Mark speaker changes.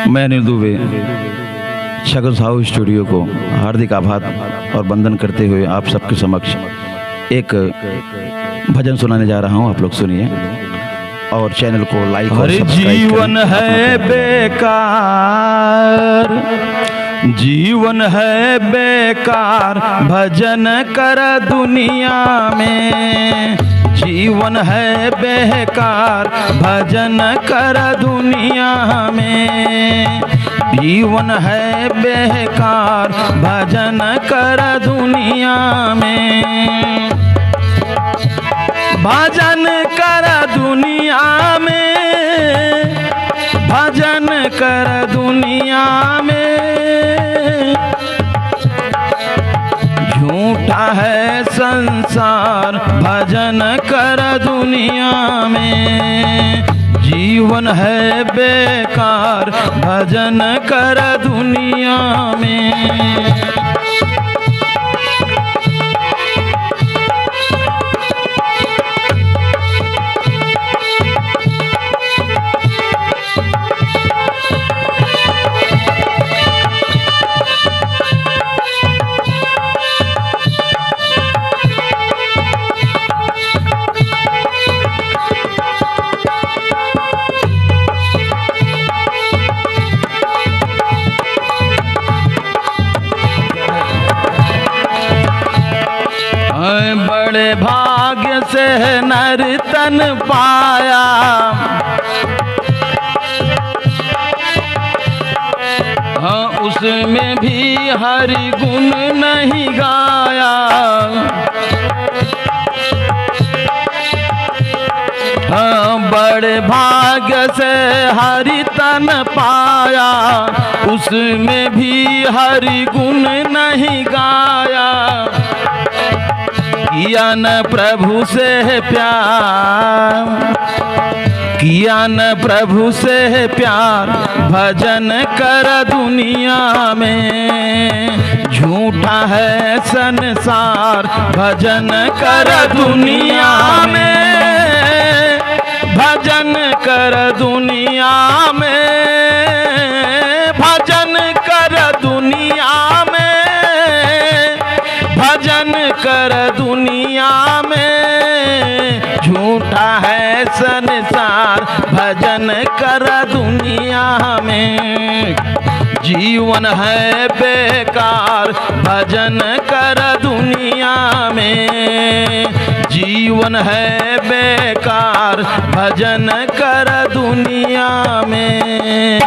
Speaker 1: मैं अनिल दुबे शगल साहू स्टूडियो को हार्दिक आभार और वंदन करते हुए आप सबके समक्ष एक भजन सुनाने जा रहा हूं। आप लोग सुनिए और चैनल को लाइक और सब्सक्राइब
Speaker 2: जीवन है बेकार, जीवन है बेकार, भजन कर दुनिया में। जीवन है बेकार, भजन कर दुनिया में। जीवन है बेकार, भजन कर दुनिया में। भजन कर दुनिया में, भजन कर दुनिया में। झूठा है संसार, भजन कर दुनिया में। जीवन है बेकार, भजन कर दुनिया में। बड़े भाग्य से नर तन पाया, हाँ उसमें भी हरि गुण नहीं गाया। हाँ बड़े भाग्य से हरि तन पाया, उसमें भी हरि गुण नहीं गाया। किया न प्रभु से प्यार, किया न प्रभु से प्यार, भजन कर दुनिया में। झूठा है संसार, भजन कर दुनिया में। भजन कर दुनिया में, भजन कर दुनिया में। भजन कर दुनिया में। झूठा है संसार, भजन कर दुनिया में। जीवन है बेकार, भजन कर दुनिया में। जीवन है बेकार, भजन कर दुनिया में।